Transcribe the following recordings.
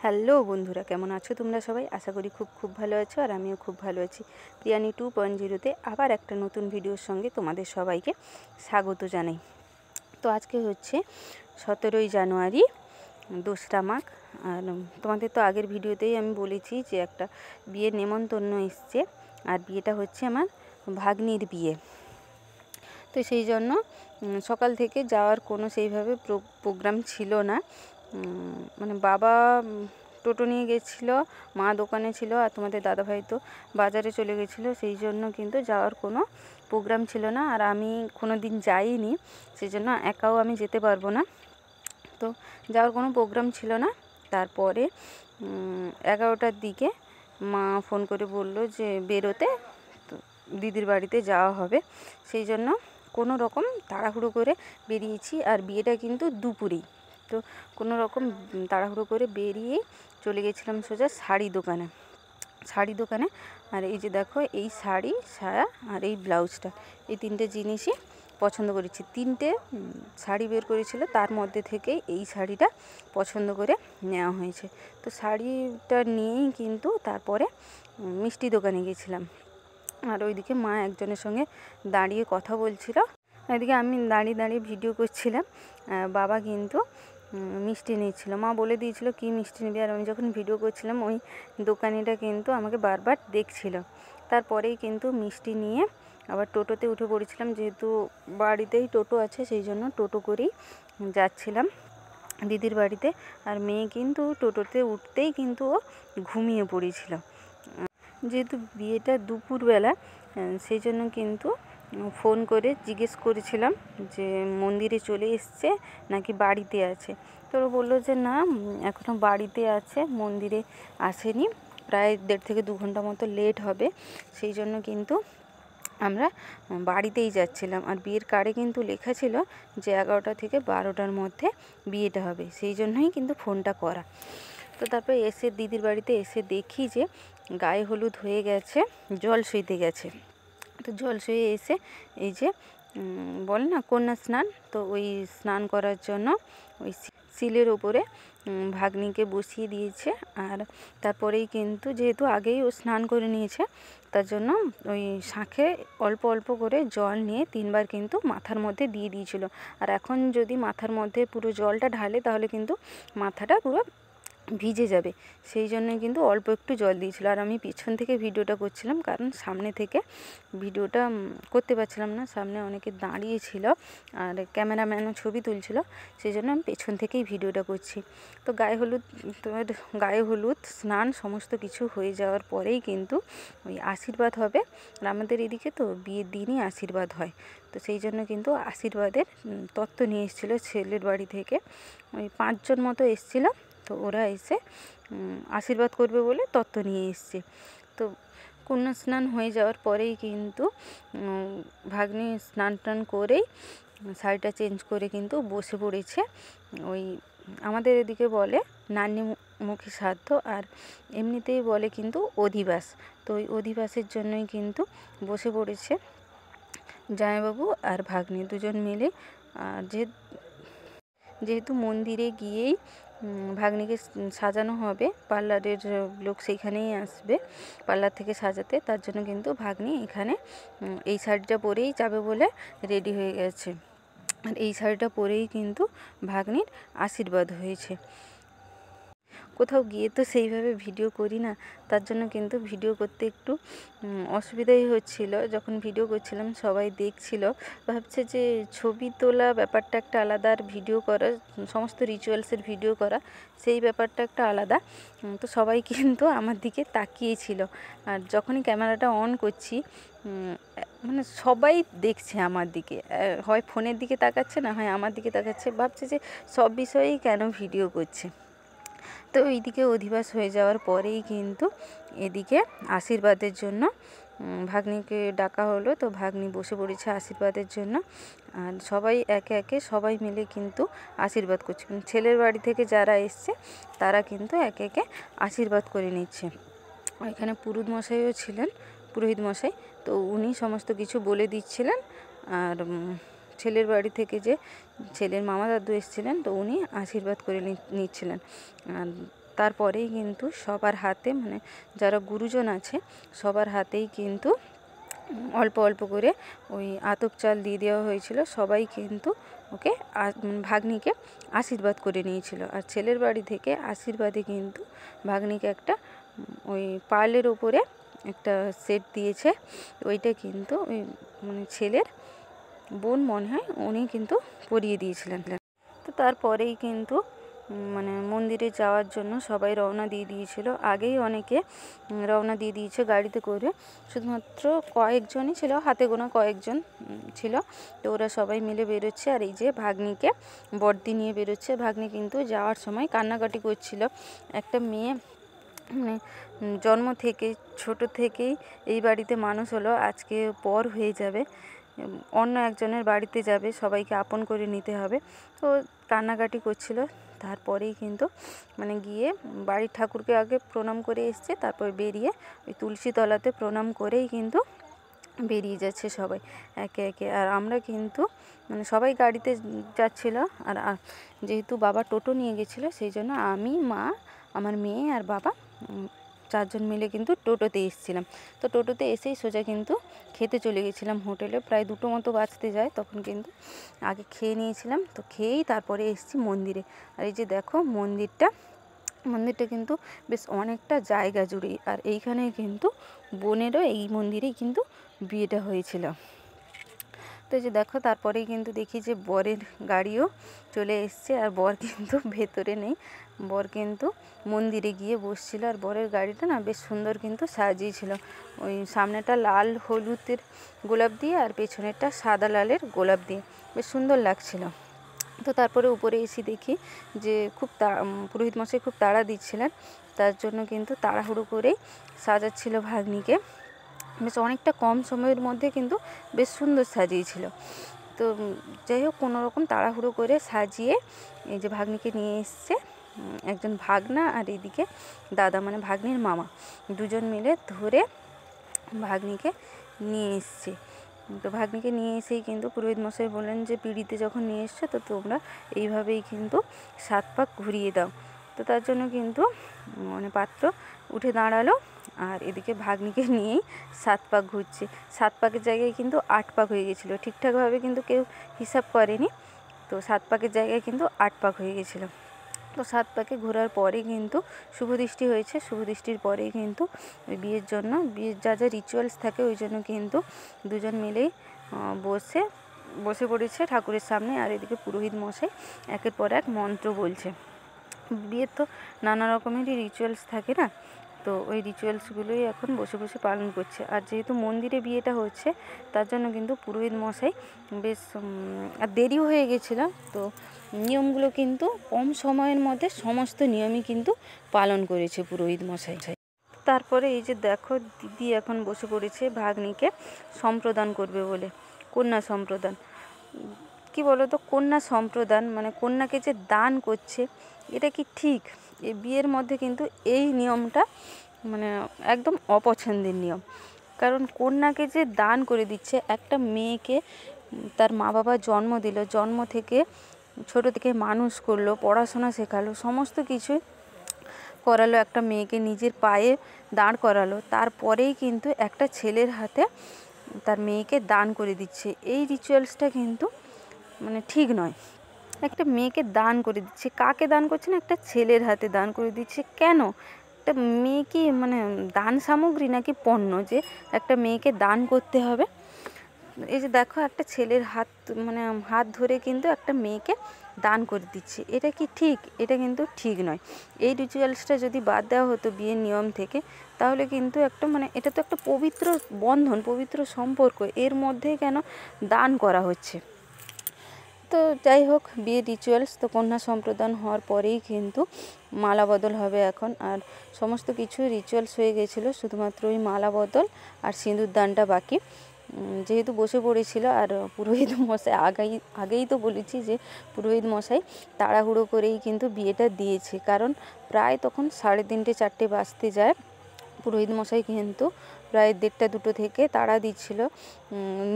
Hello বন্ধুরা, কেমন আছো তোমরা সবাই? আশা করি খুব ভালো আছো, আর আমিও খুব ভালো আছি। প্রিয়ানি 2.0-তে আবার একটা নতুন ভিডিওর সঙ্গে তোমাদের সবাইকে স্বাগত জানাই। তো আজকে হচ্ছে 17ই জানুয়ারি, দোসরা মাঘ। আর তোমাদের তো আগের ভিডিওতেই আমি বলেছি যে একটা বিয়ের নেমন্তন্ন এসছে, আর বিয়েটা হচ্ছে আমার ভাগ্নির বিয়ে। তো সেই জন্য সকাল থেকে যাওয়ার কোনো সেইভাবে প্রোগ্রাম ছিল না। মানে বাবা টোটো নিয়ে গেছিলো, মা দোকানে ছিল, আর তোমাদের দাদাভাই তো বাজারে চলে গেছিলো। সেই জন্য কিন্তু যাওয়ার কোনো প্রোগ্রাম ছিল না, আর আমি কোনো দিন যাইনি, সেই জন্য একাও আমি যেতে পারবো না। তো যাওয়ার কোনো প্রোগ্রাম ছিল না। তারপরে 11টার দিকে মা ফোন করে বললো যে বেরোতে, তো দিদির বাড়িতে যাওয়া হবে। সেই জন্য কোনো রকম তাড়াহুড়ো করে বেরিয়েছি, আর বিয়েটা কিন্তু দুপুরেই। তো কোনো রকম তাড়াহুড়ো করে বেরিয়ে চলে গেছিলাম সোজা শাড়ি দোকানে। আর এই যে দেখো, এই শাড়ি, সায়া আর এই ব্লাউজটা, এই তিনটে জিনিসই পছন্দ করেছি। তিনটে শাড়ি বের করেছিল, তার মধ্যে থেকে এই শাড়িটা পছন্দ করে নেওয়া হয়েছে। তো শাড়িটা নিয়েই কিন্তু তারপরে মিষ্টি দোকানে গেছিলাম। আর ওইদিকে মা একজনের সঙ্গে দাঁড়িয়ে কথা বলছিল, এদিকে আমি দাঁড়িয়ে ভিডিও করছিলাম। বাবা কিন্তু মিষ্টি নিচ্ছিল। মা বলে দিয়েছিল কি মিষ্টি নিবি, আর আমি যখন ভিডিও করছিলাম ওই দোকানিটা কিন্তু আমাকে বারবার দেখছিল। তারপরেই কিন্তু মিষ্টি নিয়ে আবার টোটোতে উঠে পড়েছিলাম, যেহেতু বাড়িতেই টোটো আছে, সেই জন্য টোটো করেই যাচ্ছিলাম দিদির বাড়িতে। আর মেয়ে কিন্তু টোটোতে উঠতেই কিন্তু ও ঘুমিয়ে পড়েছিল। যেহেতু বিয়েটা দুপুরবেলা, সেই জন্য কিন্তু ফোন করে জিজ্ঞেস করেছিলাম যে মন্দিরে চলে এসছে নাকি বাড়িতে আছে। তো ও বললো যে না, এখনও বাড়িতে আছে, মন্দিরে আসেনি, প্রায় 1.5 থেকে 2 ঘন্টা মতো লেট হবে। সেই জন্য কিন্তু আমরা বাড়িতেই যাচ্ছিলাম। আর বিয়ের কার্ডে কিন্তু লেখা ছিল যে 11টা থেকে 12টার মধ্যে বিয়েটা হবে, সেই জন্যই কিন্তু ফোনটা করা। তো তারপরে এসে দিদির বাড়িতে এসে দেখি যে গায়ে হলুদ হয়ে গেছে, জল সইতে গেছে। তো জল সয়ে এসে এই যে বলে না কন্যা স্নান, তো ওই স্নান করার জন্য ওই শিলের ওপরে ভাগ্নিকে বসিয়ে দিয়েছে। আর তারপরেই কিন্তু যেহেতু আগেই ও স্নান করে নিয়েছে, তার জন্য ওই শাঁখে অল্প অল্প করে জল নিয়ে 3বার কিন্তু মাথার মধ্যে দিয়ে দিয়েছিল। আর এখন যদি মাথার মধ্যে পুরো জলটা ঢালে তাহলে কিন্তু মাথাটা পুরো ভিজে যাবে, সেই জন্যই কিন্তু অল্প একটু জল দিয়েছিল। আর আমি পিছন থেকে ভিডিওটা করছিলাম, কারণ সামনে থেকে ভিডিওটা করতে পারছিলাম না, সামনে অনেকে দাঁড়িয়ে ছিল আর ক্যামেরাম্যানও ছবি তুলছিল, সেই জন্য আমি পেছন থেকেই ভিডিওটা করছি। তো গায়ে হলুদ স্নান সমস্ত কিছু হয়ে যাওয়ার পরেই কিন্তু ওই আশীর্বাদ হবে। আর আমাদের এদিকে তো বিয়ের দিনই আশীর্বাদ হয়, তো সেই জন্য কিন্তু আশীর্বাদের তত্ত্ব নিয়ে এসেছিলো ছেলের বাড়ি থেকে। ওই 5 জন মতো এসেছিল, তো ওরা এসে আশীর্বাদ করবে বলে তত্ত্ব নিয়ে এসছে। তো কন্যা স্নান হয়ে যাওয়ার পরেই কিন্তু ভাগ্নি স্নান টান করেই শাড়িটা চেঞ্জ করে কিন্তু বসে পড়েছে। ওই আমাদের এদিকে বলে নানি মুখে শ্রাদ্ধ, আর এমনিতেই বলে কিন্তু অধিবাস। তো ওই অধিবাসের জন্যই কিন্তু বসে পড়েছে জামাইবাবু আর ভাগ্নি দুজন মিলে। আর যেহেতু মন্দিরে গিয়েই ভাগ্নিকে সাজানো হবে, পার্লারের লোক সেইখানেই আসবে পার্লার থেকে সাজাতে, তার জন্য কিন্তু ভাগ্নি এখানে এই শাড়িটা পরেই যাবে বলে রেডি হয়ে গেছে। আর এই শাড়িটা পরেই কিন্তু ভাগ্নির আশীর্বাদ হয়েছে। কোথাও গিয়ে তো সেইভাবে ভিডিও করি না, তার জন্য কিন্তু ভিডিও করতে একটু অসুবিধাই হচ্ছিল। যখন ভিডিও করছিলাম সবাই দেখছিল, ভাবছে যে ছবি তোলা ব্যাপারটা একটা আলাদা, আর ভিডিও করা, সমস্ত রিচুয়ালসের ভিডিও করা, সেই ব্যাপারটা একটা আলাদা। তো সবাই কিন্তু আমার দিকে তাকিয়েছিল। আর যখনই ক্যামেরাটা অন করছি, মানে সবাই দেখছে আমার দিকে, হয় ফোনের দিকে তাকাচ্ছে, না হয় আমার দিকে তাকাচ্ছে, ভাবছে যে সব বিষয়েই কেন ভিডিও করছে। তো এইদিকে অধিবাস হয়ে যাওয়ার পরেই কিন্তু এদিকে আশীর্বাদের জন্য ভাগ্নিকে ডাকা হলো। তো ভাগ্নি বসে পড়েছে আশীর্বাদের জন্য, আর সবাই একে একে সবাই মিলে কিন্তু আশীর্বাদ করছে। ছেলের বাড়ি থেকে যারা এসছে তারা কিন্তু একে একে আশীর্বাদ করে নিচ্ছে। এখানে পুরোহিত মশাইও ছিলেন, পুরোহিত মশাই, তো উনি সমস্ত কিছু বলে দিচ্ছিলেন। আর ছেলের বাড়ি থেকে যে ছেলের মামা দাদু এসেছিলেন, তো উনি আশীর্বাদ করে নিচ্ছিলেন। আর তারপরেই কিন্তু সবার হাতে মানে যারা গুরুজন আছে সবার হাতেই কিন্তু অল্প অল্প করে ওই আতপ চাল দিয়ে দেওয়া হয়েছিল। সবাই কিন্তু ওকে ভাগ্নিকে আশীর্বাদ করে নিয়েছিল। আর ছেলের বাড়ি থেকে আশীর্বাদে কিন্তু ভাগ্নিকে একটা ওই পার্লের উপরে একটা সেট দিয়েছে। ওইটা কিন্তু ওই মানে ছেলের বোন মনে হয় উনি কিন্তু পরিয়ে দিয়েছিলেন। তো তারপরেই কিন্তু মানে মন্দিরে যাওয়ার জন্য সবাই রওনা দিয়ে দিয়েছিল। আগেই অনেকে রওনা দিয়ে দিয়েছে গাড়িতে করে, শুধুমাত্র কয়েকজনই ছিল, হাতে গোনা কয়েকজন ছিল। তো ওরা সবাই মিলে বেরোচ্ছে। আর এই যে ভাগ্নিকে বর্দি নিয়ে বেরোচ্ছে। ভাগ্নি কিন্তু যাওয়ার সময় কান্নাকাটি করছিল। একটা মেয়ে মানে জন্ম থেকে ছোট থেকেই এই বাড়িতে মানুষ হলো, আজকে পর হয়ে যাবে, অন্য একজনের বাড়িতে যাবে, সবাইকে আপন করে নিতে হবে। তো কান্নাকাটি করছিল। তারপরেই কিন্তু মানে গিয়ে বাড়ির ঠাকুরকে আগে প্রণাম করে এসছে, তারপর বেরিয়ে ওই তুলসী তলাতে প্রণাম করেই কিন্তু বেরিয়ে যাচ্ছে সবাই একে একে। আর আমরা কিন্তু মানে সবাই গাড়িতে যাচ্ছিল। আর যেহেতু বাবা টোটো নিয়ে গেছিলো, সেই জন্য আমি, মা, আমার মেয়ে আর বাবা চারজন মিলে কিন্তু টোটোতে এসেছিলাম। তো টোটোতে এসেই সোজা কিন্তু খেতে চলে গেছিলাম হোটেলে। প্রায় 2টো মতো বাজতে যায়, তখন কিন্তু আগে খেয়ে নিয়েছিলাম। তো খেয়েই তারপরে এসেছি মন্দিরে। আর এই যে দেখো মন্দিরটা কিন্তু বেশ অনেকটা জায়গা জুড়েই। আর এইখানে কিন্তু বোনেরও এই মন্দিরেই কিন্তু বিয়েটা হয়েছিল। তো এই যে দেখো তারপরেই কিন্তু দেখি যে বরের গাড়িও চলে এসছে। আর বর কিন্তু ভেতরে নেই, বর কিন্তু মন্দিরে গিয়ে বসছিল। আর বরের গাড়িটা না বেশ সুন্দর কিন্তু সাজিয়েছিল। ওই সামনেটা লাল হলুদের গোলাপ দিয়ে আর পেছনেরটা সাদা লালের গোলাপ দিয়ে বেশ সুন্দর লাগছিল। তো তারপরে উপরে এসে দেখি যে খুব পুরোহিত মশাই খুব তাড়া দিচ্ছিলেন, তার জন্য কিন্তু তাড়াহুড়ো করেই সাজাচ্ছিল ভাগ্নিকে। বেশ অনেকটা কম সময়ের মধ্যে কিন্তু বেশ সুন্দর সাজিয়েছিল। তো যাই হোক কোনোরকম তাড়াহুড়ো করে সাজিয়ে এই যে ভাগ্নিকে নিয়ে এসছে একজন ভাগনা, আর এদিকে দাদা মানে ভাগ্নির মামা, দুজন মিলে ধরে ভাগ্নিকে নিয়ে এসছে। তো ভাগ্নিকে নিয়ে এসেই কিন্তু পুরোহিত মশাই বললেন যে পিঁড়িতে যখন নিয়ে এসছো তো তোমরা এইভাবেই কিন্তু 7 পাক ঘুরিয়ে দাও। তো তার জন্য কিন্তু মানে পাত্র উঠে দাঁড়ালো। আর এদিকে ভাগ্নিকে নিয়েই 7 পাক ঘুরছে। 7 পাকের জায়গায় কিন্তু 8 পাক হয়ে গেছিলো। ঠিকঠাকভাবে কিন্তু কেউ হিসাব করেনি। তো 7 পাকের জায়গায় কিন্তু 8 পাক হয়ে গেছিলো। তো 7 পাকে ঘোরার পরে কিন্তু শুভদৃষ্টি হয়েছে। শুভদৃষ্টির পরেই কিন্তু ওই বিয়ের জন্য বিয়ের যা যা রিচুয়ালস থাকে ওই জন্য কিন্তু দুজন মিলেই বসে পড়েছে ঠাকুরের সামনে। আর এদিকে পুরোহিত মশাই একের পর এক মন্ত্র বলছে। বিয়ের তো নানা রকমেরই রিচুয়ালস থাকে না, তো ওই রিচুয়ালসগুলোই এখন বসে বসে পালন করছে। আর যেহেতু মন্দিরে বিয়েটা হচ্ছে তার জন্য কিন্তু পুরোহিত মশাই বেশ আর দেরিও হয়ে গেছিলো। তো নিয়মগুলো কিন্তু কম সময়ের মধ্যে সমস্ত নিয়মই কিন্তু পালন করেছে পুরোহিত মশাই। তারপরে এই যে দেখো দিদি এখন বসে পড়েছে ভাগ্নিকে সম্প্রদান করবে বলে। কন্যা সম্প্রদান কি বলো তো, কন্যা সম্প্রদান মানে কন্যাকে যে দান করছে, এটা কি ঠিক? এই বিয়ের মধ্যে কিন্তু এই নিয়মটা মানে একদম অপছন্দের নিয়ম। কারণ কন্যাকে যে দান করে দিচ্ছে, একটা মেয়েকে তার মা বাবা জন্ম দিল, জন্ম থেকে ছোট থেকে মানুষ করলো, পড়াশোনা শেখালো, সমস্ত কিছুই করালো, একটা মেয়েকে নিজের পায়ে দাঁড় করালো, তারপরেই কিন্তু একটা ছেলের হাতে তার মেয়েকে দান করে দিচ্ছে। এই রিচুয়ালসটা কিন্তু মানে ঠিক নয়। একটা মেয়েকে দান করে দিচ্ছে, কাকে দান করছে না, একটা ছেলের হাতে দান করে দিচ্ছে। কেন? একটা মেয়ে কি মানে দান সামগ্রী নাকি পণ্য যে একটা মেয়েকে দান করতে হবে? এই যে দেখো একটা ছেলের হাত ধরে কিন্তু একটা মেয়েকে দান করে দিচ্ছে, এটা কি ঠিক? এটা কিন্তু ঠিক নয়। এই রিচুয়ালসটা যদি বাদ দেওয়া হতো বিয়ের নিয়ম থেকে, তাহলে কিন্তু একটা মানে এটা তো একটা পবিত্র বন্ধন, পবিত্র সম্পর্ক, এর মধ্যে কেন দান করা হচ্ছে? তো যাই হোক বিয়ের রিচুয়ালস তো কন্যা সম্প্রদান হওয়ার পরেই কিন্তু মালা বদল হবে এখন। আর সমস্ত কিছু রিচুয়ালস হয়ে গেছিলো, শুধুমাত্র ওই মালা বদল আর সিঁদুর দানটা বাকি। যেহেতু বসে পড়েছিল আর পুরোহিত মশাই আগেই তো বলেছি যে পুরোহিত মশাই তাড়াহুড়ো করেই কিন্তু বিয়েটা দিয়েছে, কারণ প্রায় তখন 3:30 4টে বাজতে যায়। পুরোহিত মশাই কিন্তু প্রায় 1:30 2টো থেকে তাড়া দিচ্ছিল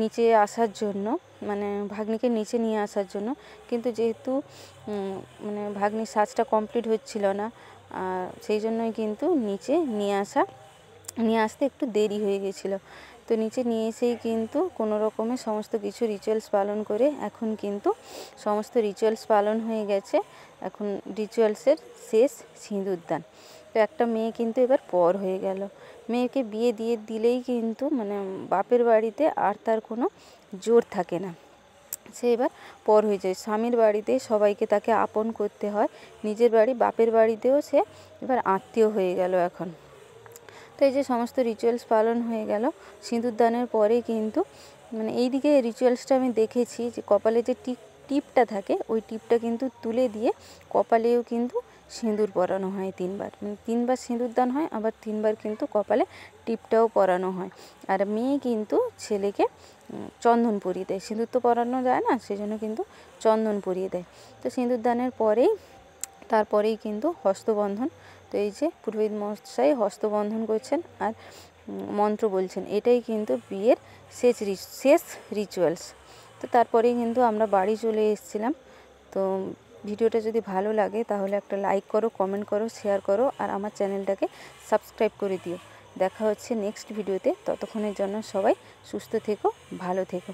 নিচে আসার জন্য, মানে ভাগ্নিকে নিচে নিয়ে আসার জন্য। কিন্তু যেহেতু মানে ভাগ্নির সাজটা কমপ্লিট হচ্ছিল না, সেই জন্যই কিন্তু নিচে নিয়ে আসতে একটু দেরি হয়ে গেছিলো। তো নিচে নিয়ে এসেই কিন্তু কোনো রকমে সমস্ত কিছু রিচুয়ালস পালন করে এখন কিন্তু সমস্ত রিচুয়ালস পালন হয়ে গেছে। এখন রিচুয়ালসের শেষ সিঁদুরদান। তো একটা মেয়ে কিন্তু এবার পর হয়ে গেল। মেয়েকে বিয়ে দিয়ে দিলেই কিন্তু মানে বাপের বাড়িতে আর তার কোনো জোর থাকে না, সে এবার পর হয়ে যায়। স্বামীর বাড়িতে সবাইকে তাকে আপন করতে হয়, নিজের বাড়ি বাপের বাড়িতেও সে এবার আত্মীয় হয়ে গেল এখন। তো এই যে সমস্ত রিচুয়ালস পালন হয়ে গেল, সিঁদুরদানের পরে কিন্তু মানে এইদিকে রিচুয়ালসটা আমি দেখেছি যে কপালে যে টিপটা থাকে ওই টিপটা কিন্তু তুলে দিয়ে কপালেও কিন্তু সিঁদুর পরানো হয় 3বার, মানে 3বার সিঁদুরদান হয়, আবার 3বার কিন্তু কপালে টিপটাও পরানো হয়। আর মেয়ে কিন্তু ছেলেকে চন্দন পরিয়ে দেয়, সিঁদুর তো পরানো যায় না, সেই জন্য কিন্তু চন্দন পরিয়ে দেয়। তো সিঁদুরদানের তারপরেই কিন্তু হস্তবন্ধন। তো এই যে পুরোহিত মশাই হস্তবন্ধন করছেন আর মন্ত্র বলছেন, এটাই কিন্তু বিয়ের শেষ রিচুয়ালস। তো তারপরেই কিন্তু আমরা বাড়ি চলে এসেছিলাম। তো ভিডিওটা যদি ভালো লাগে তাহলে একটা লাইক করো, কমেন্ট করো, শেয়ার করো আর আমার চ্যানেলটাকে সাবস্ক্রাইব করে দিও। দেখা হচ্ছে নেক্সট ভিডিওতে। ততক্ষণের জন্য সবাই সুস্থ থেকো, ভালো থেকো।